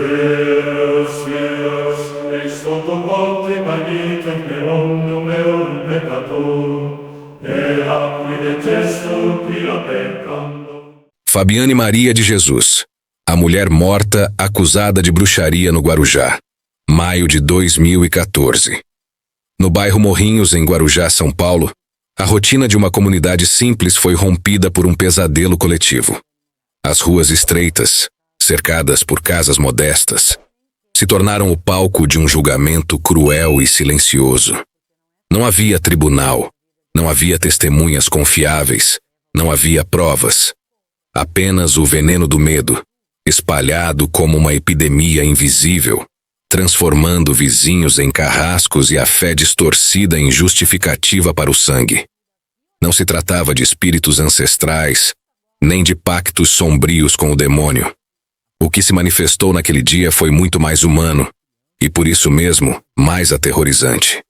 Deus meus, ex toto volte magnete per omnium eum peccator, et acqui detesto quia peccando. Fabiane Maria de Jesus, a mulher morta acusada de bruxaria no Guarujá, maio de 2014. No bairro Morrinhos, em Guarujá, São Paulo, a rotina de uma comunidade simples foi rompida por um pesadelo coletivo. As ruas estreitas, cercadas por casas modestas, se tornaram o palco de um julgamento cruel e silencioso. Não havia tribunal, não havia testemunhas confiáveis, não havia provas. Apenas o veneno do medo, espalhado como uma epidemia invisível, transformando vizinhos em carrascos e a fé distorcida em justificativa para o sangue. Não se tratava de espíritos ancestrais, nem de pactos sombrios com o demônio. O que se manifestou naquele dia foi muito mais humano, e por isso mesmo, mais aterrorizante.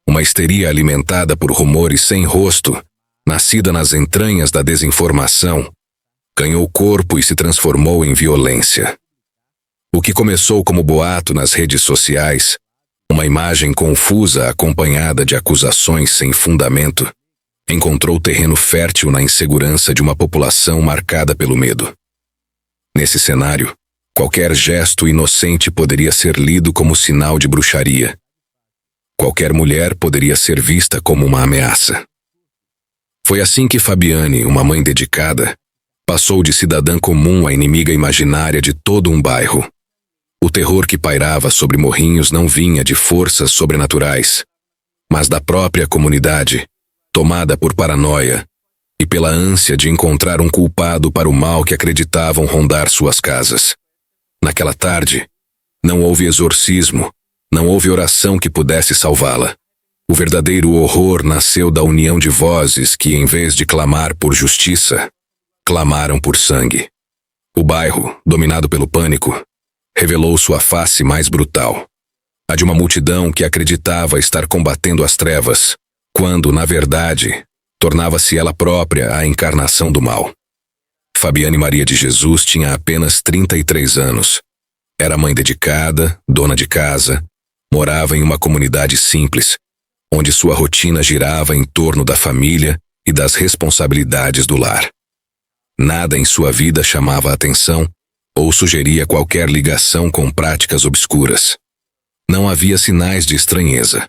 Uma histeria alimentada por rumores sem rosto, nascida nas entranhas da desinformação, ganhou corpo e se transformou em violência. O que começou como boato nas redes sociais, uma imagem confusa acompanhada de acusações sem fundamento, encontrou terreno fértil na insegurança de uma população marcada pelo medo. Nesse cenário, qualquer gesto inocente poderia ser lido como sinal de bruxaria. Qualquer mulher poderia ser vista como uma ameaça. Foi assim que Fabiane, uma mãe dedicada, passou de cidadã comum a inimiga imaginária de todo um bairro. O terror que pairava sobre Morrinhos não vinha de forças sobrenaturais, mas da própria comunidade, tomada por paranoia e pela ânsia de encontrar um culpado para o mal que acreditavam rondar suas casas. Naquela tarde, não houve exorcismo, não houve oração que pudesse salvá-la. O verdadeiro horror nasceu da união de vozes que, em vez de clamar por justiça, clamaram por sangue. O bairro, dominado pelo pânico, revelou sua face mais brutal. A de uma multidão que acreditava estar combatendo as trevas, quando, na verdade, tornava-se ela própria a encarnação do mal. Fabiane Maria de Jesus tinha apenas 33 anos. Era mãe dedicada, dona de casa, morava em uma comunidade simples, onde sua rotina girava em torno da família e das responsabilidades do lar. Nada em sua vida chamava a atenção ou sugeria qualquer ligação com práticas obscuras. Não havia sinais de estranheza.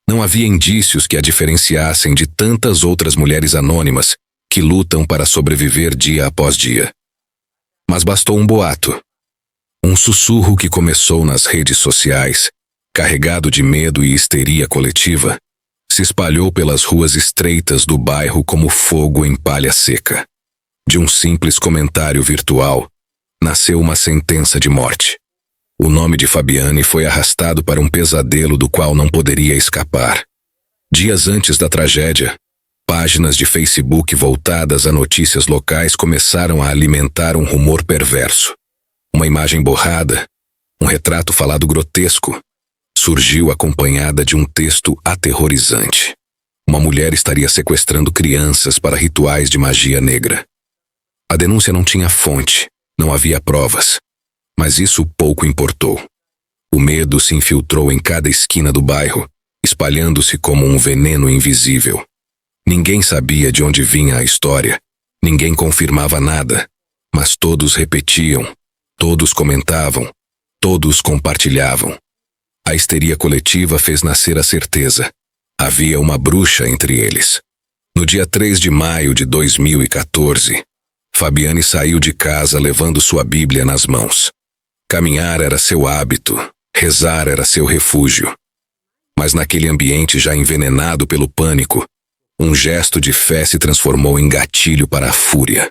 Não havia indícios que a diferenciassem de tantas outras mulheres anônimas que lutam para sobreviver dia após dia. Mas bastou um boato. Um sussurro que começou nas redes sociais, carregado de medo e histeria coletiva, se espalhou pelas ruas estreitas do bairro como fogo em palha seca. De um simples comentário virtual, nasceu uma sentença de morte. O nome de Fabiane foi arrastado para um pesadelo do qual não poderia escapar. Dias antes da tragédia, páginas de Facebook voltadas a notícias locais começaram a alimentar um rumor perverso. Uma imagem borrada, um retrato falado grotesco, surgiu acompanhada de um texto aterrorizante. Uma mulher estaria sequestrando crianças para rituais de magia negra. A denúncia não tinha fonte, não havia provas, mas isso pouco importou. O medo se infiltrou em cada esquina do bairro, espalhando-se como um veneno invisível. Ninguém sabia de onde vinha a história, ninguém confirmava nada, mas todos repetiam, todos comentavam, todos compartilhavam. A histeria coletiva fez nascer a certeza. Havia uma bruxa entre eles. No dia 3 de maio de 2014, Fabiane saiu de casa levando sua Bíblia nas mãos. Caminhar era seu hábito, rezar era seu refúgio. Mas naquele ambiente já envenenado pelo pânico, um gesto de fé se transformou em gatilho para a fúria.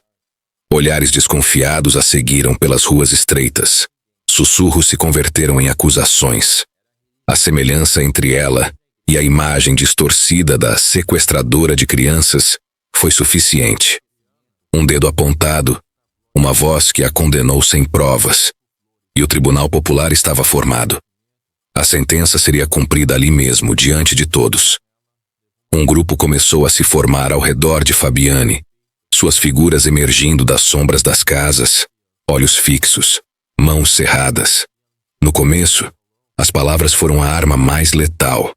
Olhares desconfiados a seguiram pelas ruas estreitas. Sussurros se converteram em acusações. A semelhança entre ela e a imagem distorcida da sequestradora de crianças foi suficiente. Um dedo apontado, uma voz que a condenou sem provas, e o Tribunal Popular estava formado. A sentença seria cumprida ali mesmo, diante de todos. Um grupo começou a se formar ao redor de Fabiane, suas figuras emergindo das sombras das casas, olhos fixos, mãos cerradas. No começo, as palavras foram a arma mais letal.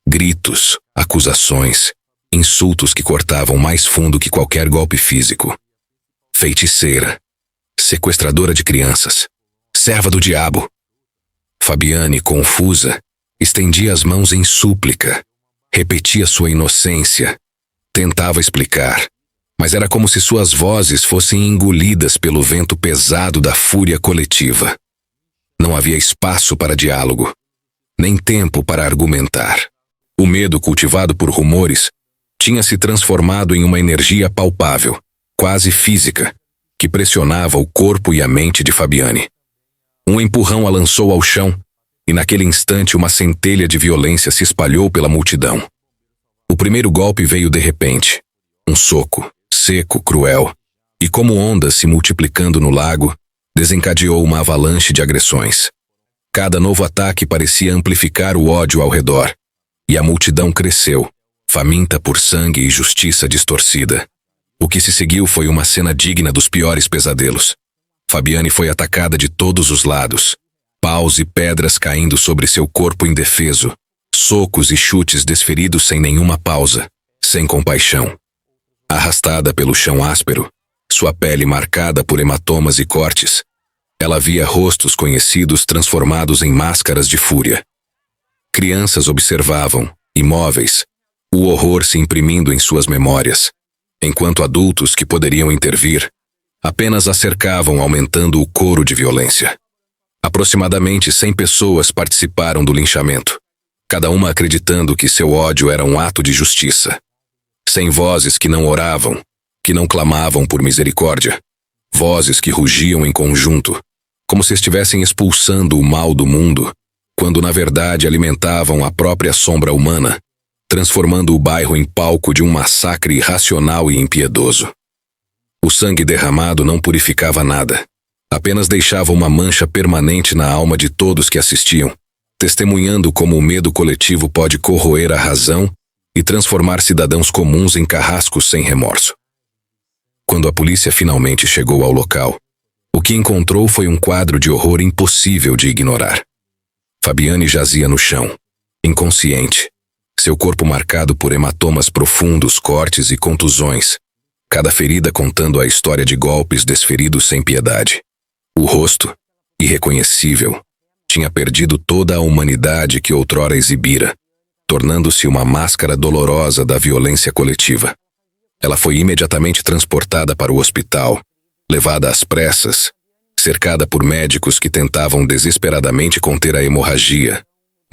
Gritos, acusações, insultos que cortavam mais fundo que qualquer golpe físico. Feiticeira, sequestradora de crianças, serva do diabo. Fabiane, confusa, estendia as mãos em súplica, repetia sua inocência, tentava explicar, mas era como se suas vozes fossem engolidas pelo vento pesado da fúria coletiva. Não havia espaço para diálogo, nem tempo para argumentar. O medo cultivado por rumores tinha se transformado em uma energia palpável, quase física, que pressionava o corpo e a mente de Fabiane. Um empurrão a lançou ao chão, e naquele instante uma centelha de violência se espalhou pela multidão. O primeiro golpe veio de repente. Um soco, seco, cruel, e como ondas se multiplicando no lago, desencadeou uma avalanche de agressões. Cada novo ataque parecia amplificar o ódio ao redor, e a multidão cresceu, faminta por sangue e justiça distorcida. O que se seguiu foi uma cena digna dos piores pesadelos. Fabiane foi atacada de todos os lados, paus e pedras caindo sobre seu corpo indefeso, socos e chutes desferidos sem nenhuma pausa, sem compaixão. Arrastada pelo chão áspero, sua pele marcada por hematomas e cortes, ela via rostos conhecidos transformados em máscaras de fúria. Crianças observavam, imóveis, o horror se imprimindo em suas memórias, enquanto adultos que poderiam intervir apenas a cercavam, aumentando o coro de violência. Aproximadamente 100 pessoas participaram do linchamento, cada uma acreditando que seu ódio era um ato de justiça. 100 vozes que não oravam, que não clamavam por misericórdia, vozes que rugiam em conjunto, como se estivessem expulsando o mal do mundo, quando na verdade alimentavam a própria sombra humana, transformando o bairro em palco de um massacre irracional e impiedoso. O sangue derramado não purificava nada, apenas deixava uma mancha permanente na alma de todos que assistiam, testemunhando como o medo coletivo pode corroer a razão e transformar cidadãos comuns em carrascos sem remorso. Quando a polícia finalmente chegou ao local, o que encontrou foi um quadro de horror impossível de ignorar. Fabiane jazia no chão, inconsciente, seu corpo marcado por hematomas profundos, cortes e contusões, cada ferida contando a história de golpes desferidos sem piedade. O rosto, irreconhecível, tinha perdido toda a humanidade que outrora exibira, tornando-se uma máscara dolorosa da violência coletiva. Ela foi imediatamente transportada para o hospital, levada às pressas, cercada por médicos que tentavam desesperadamente conter a hemorragia,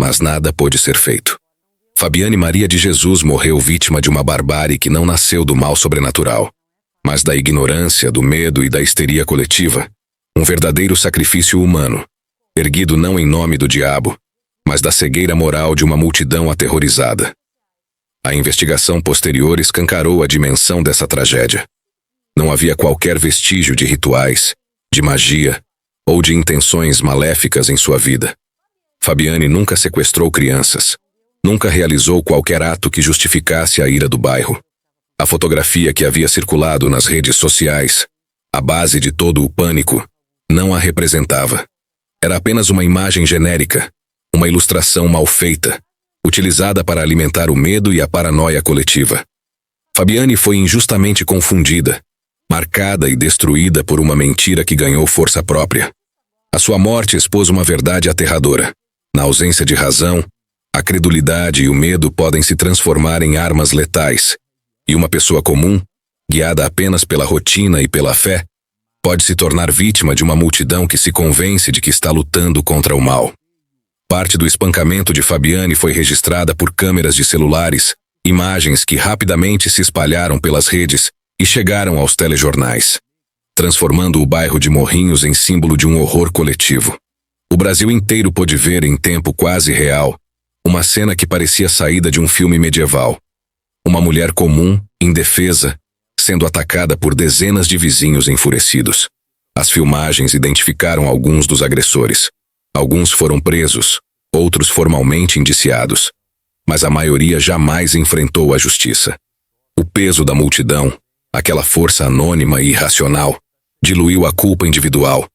mas nada pôde ser feito. Fabiane Maria de Jesus morreu vítima de uma barbárie que não nasceu do mal sobrenatural, mas da ignorância, do medo e da histeria coletiva, um verdadeiro sacrifício humano, erguido não em nome do diabo, mas da cegueira moral de uma multidão aterrorizada. A investigação posterior escancarou a dimensão dessa tragédia. Não havia qualquer vestígio de rituais, de magia ou de intenções maléficas em sua vida. Fabiane nunca sequestrou crianças, nunca realizou qualquer ato que justificasse a ira do bairro. A fotografia que havia circulado nas redes sociais, a base de todo o pânico, não a representava. Era apenas uma imagem genérica, uma ilustração mal feita, utilizada para alimentar o medo e a paranoia coletiva. Fabiane foi injustamente confundida, marcada e destruída por uma mentira que ganhou força própria. A sua morte expôs uma verdade aterradora. Na ausência de razão, a credulidade e o medo podem se transformar em armas letais, e uma pessoa comum, guiada apenas pela rotina e pela fé, pode se tornar vítima de uma multidão que se convence de que está lutando contra o mal. Parte do espancamento de Fabiane foi registrada por câmeras de celulares, imagens que rapidamente se espalharam pelas redes e chegaram aos telejornais, transformando o bairro de Morrinhos em símbolo de um horror coletivo. O Brasil inteiro pôde ver em tempo quase real uma cena que parecia saída de um filme medieval. Uma mulher comum, indefesa, sendo atacada por dezenas de vizinhos enfurecidos. As filmagens identificaram alguns dos agressores. Alguns foram presos, outros formalmente indiciados, mas a maioria jamais enfrentou a justiça. O peso da multidão, aquela força anônima e irracional, diluiu a culpa individual,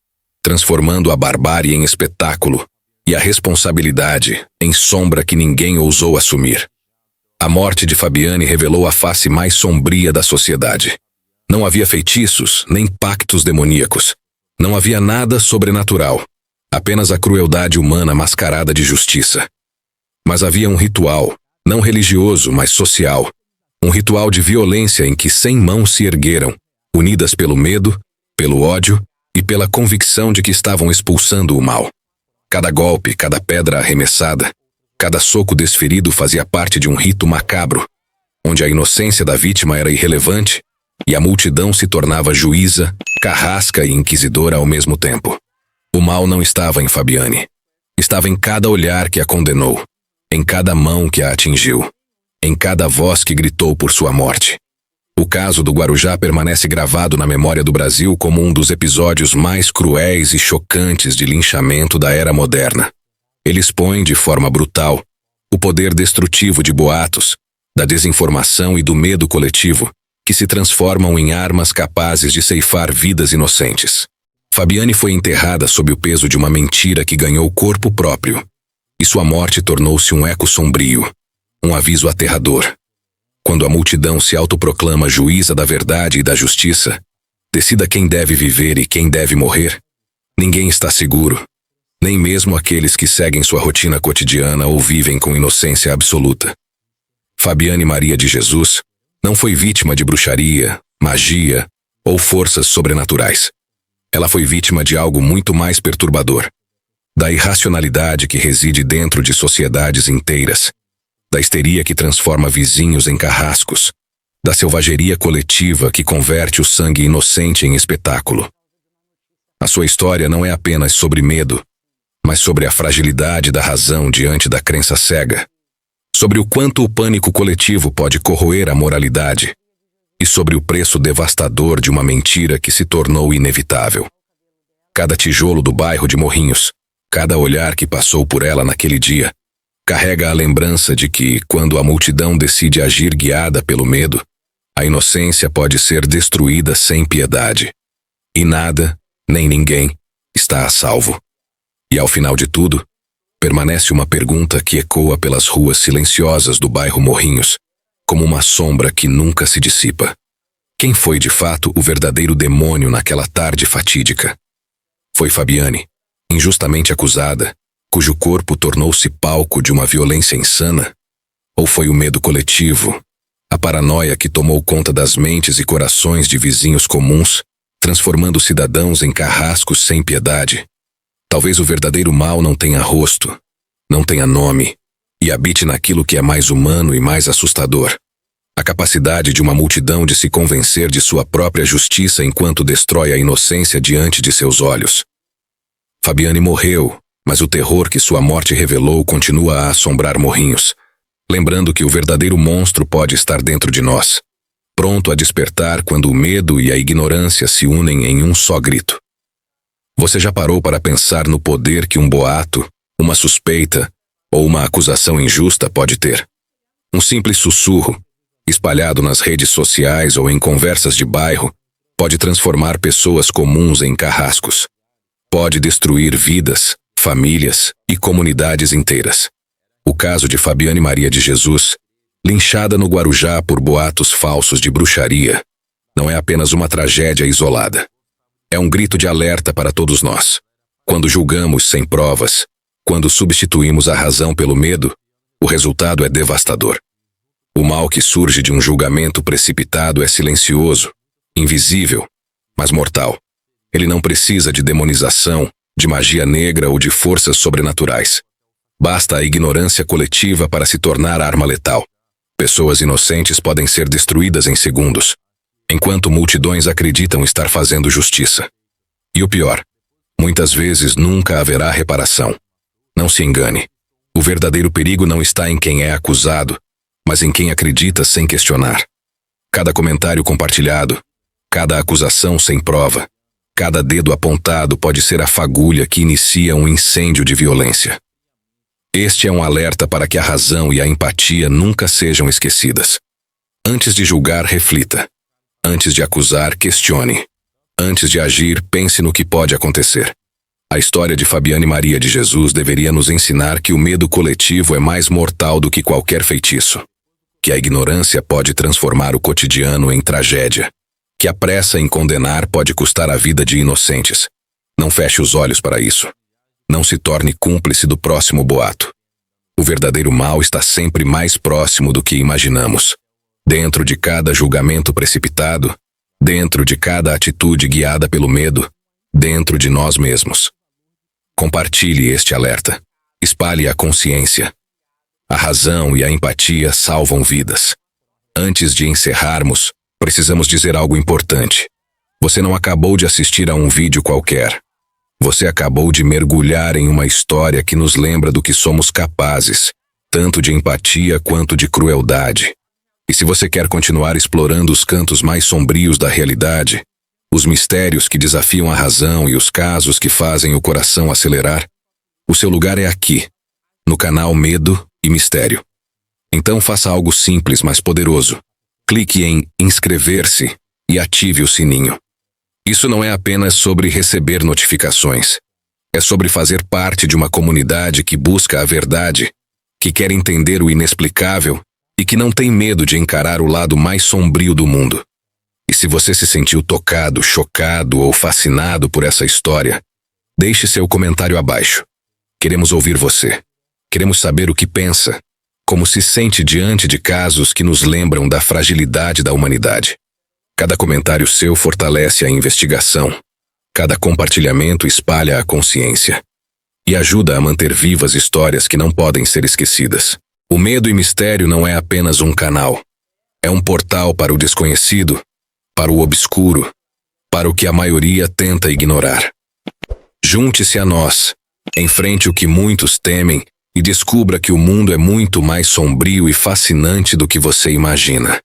transformando a barbárie em espetáculo e a responsabilidade em sombra que ninguém ousou assumir. A morte de Fabiane revelou a face mais sombria da sociedade. Não havia feitiços, nem pactos demoníacos. Não havia nada sobrenatural, apenas a crueldade humana mascarada de justiça. Mas havia um ritual, não religioso, mas social. Um ritual de violência em que 100 mãos se ergueram, unidas pelo medo, pelo ódio e pela convicção de que estavam expulsando o mal. Cada golpe, cada pedra arremessada, cada soco desferido fazia parte de um rito macabro, onde a inocência da vítima era irrelevante e a multidão se tornava juíza, carrasca e inquisidora ao mesmo tempo. O mal não estava em Fabiane. Estava em cada olhar que a condenou, em cada mão que a atingiu, em cada voz que gritou por sua morte. O caso do Guarujá permanece gravado na memória do Brasil como um dos episódios mais cruéis e chocantes de linchamento da era moderna. Ele expõe, de forma brutal, o poder destrutivo de boatos, da desinformação e do medo coletivo, que se transformam em armas capazes de ceifar vidas inocentes. Fabiane foi enterrada sob o peso de uma mentira que ganhou corpo próprio, e sua morte tornou-se um eco sombrio, um aviso aterrador. Quando a multidão se autoproclama juíza da verdade e da justiça, decida quem deve viver e quem deve morrer, ninguém está seguro, nem mesmo aqueles que seguem sua rotina cotidiana ou vivem com inocência absoluta. Fabiane Maria de Jesus não foi vítima de bruxaria, magia ou forças sobrenaturais. Ela foi vítima de algo muito mais perturbador, da irracionalidade que reside dentro de sociedades inteiras, da histeria que transforma vizinhos em carrascos, da selvageria coletiva que converte o sangue inocente em espetáculo. A sua história não é apenas sobre medo, mas sobre a fragilidade da razão diante da crença cega, sobre o quanto o pânico coletivo pode corroer a moralidade e sobre o preço devastador de uma mentira que se tornou inevitável. Cada tijolo do bairro de Morrinhos, cada olhar que passou por ela naquele dia, carrega a lembrança de que, quando a multidão decide agir guiada pelo medo, a inocência pode ser destruída sem piedade. E nada, nem ninguém, está a salvo. E ao final de tudo, permanece uma pergunta que ecoa pelas ruas silenciosas do bairro Morrinhos, como uma sombra que nunca se dissipa. Quem foi de fato o verdadeiro demônio naquela tarde fatídica? Foi Fabiane, injustamente acusada, cujo corpo tornou-se palco de uma violência insana? Ou foi o medo coletivo, a paranoia que tomou conta das mentes e corações de vizinhos comuns, transformando cidadãos em carrascos sem piedade? Talvez o verdadeiro mal não tenha rosto, não tenha nome, e habite naquilo que é mais humano e mais assustador. A capacidade de uma multidão de se convencer de sua própria justiça enquanto destrói a inocência diante de seus olhos. Fabiane morreu, mas o terror que sua morte revelou continua a assombrar Morrinhos, lembrando que o verdadeiro monstro pode estar dentro de nós, pronto a despertar quando o medo e a ignorância se unem em um só grito. Você já parou para pensar no poder que um boato, uma suspeita ou uma acusação injusta pode ter? Um simples sussurro, espalhado nas redes sociais ou em conversas de bairro, pode transformar pessoas comuns em carrascos. Pode destruir vidas, famílias e comunidades inteiras. O caso de Fabiane Maria de Jesus, linchada no Guarujá por boatos falsos de bruxaria, não é apenas uma tragédia isolada. É um grito de alerta para todos nós. Quando julgamos sem provas, quando substituímos a razão pelo medo, o resultado é devastador. O mal que surge de um julgamento precipitado é silencioso, invisível, mas mortal. Ele não precisa de demonização, de magia negra ou de forças sobrenaturais. Basta a ignorância coletiva para se tornar arma letal. Pessoas inocentes podem ser destruídas em segundos, enquanto multidões acreditam estar fazendo justiça. E o pior, muitas vezes nunca haverá reparação. Não se engane. O verdadeiro perigo não está em quem é acusado, mas em quem acredita sem questionar. Cada comentário compartilhado, cada acusação sem prova, cada dedo apontado pode ser a fagulha que inicia um incêndio de violência. Este é um alerta para que a razão e a empatia nunca sejam esquecidas. Antes de julgar, reflita. Antes de acusar, questione. Antes de agir, pense no que pode acontecer. A história de Fabiana e Maria de Jesus deveria nos ensinar que o medo coletivo é mais mortal do que qualquer feitiço, que a ignorância pode transformar o cotidiano em tragédia, que a pressa em condenar pode custar a vida de inocentes. Não feche os olhos para isso. Não se torne cúmplice do próximo boato. O verdadeiro mal está sempre mais próximo do que imaginamos. Dentro de cada julgamento precipitado, dentro de cada atitude guiada pelo medo, dentro de nós mesmos. Compartilhe este alerta. Espalhe a consciência. A razão e a empatia salvam vidas. Antes de encerrarmos, precisamos dizer algo importante. Você não acabou de assistir a um vídeo qualquer. Você acabou de mergulhar em uma história que nos lembra do que somos capazes, tanto de empatia quanto de crueldade. E se você quer continuar explorando os cantos mais sombrios da realidade, os mistérios que desafiam a razão e os casos que fazem o coração acelerar, o seu lugar é aqui, no canal Medo e Mistério. Então faça algo simples, mas poderoso. Clique em inscrever-se e ative o sininho. Isso não é apenas sobre receber notificações. É sobre fazer parte de uma comunidade que busca a verdade, que quer entender o inexplicável e que não tem medo de encarar o lado mais sombrio do mundo. E se você se sentiu tocado, chocado ou fascinado por essa história, deixe seu comentário abaixo. Queremos ouvir você. Queremos saber o que pensa, como se sente diante de casos que nos lembram da fragilidade da humanidade. Cada comentário seu fortalece a investigação. Cada compartilhamento espalha a consciência e ajuda a manter vivas histórias que não podem ser esquecidas. O medo e mistério não é apenas um canal. É um portal para o desconhecido, para o obscuro, para o que a maioria tenta ignorar. Junte-se a nós, enfrente o que muitos temem e descubra que o mundo é muito mais sombrio e fascinante do que você imagina.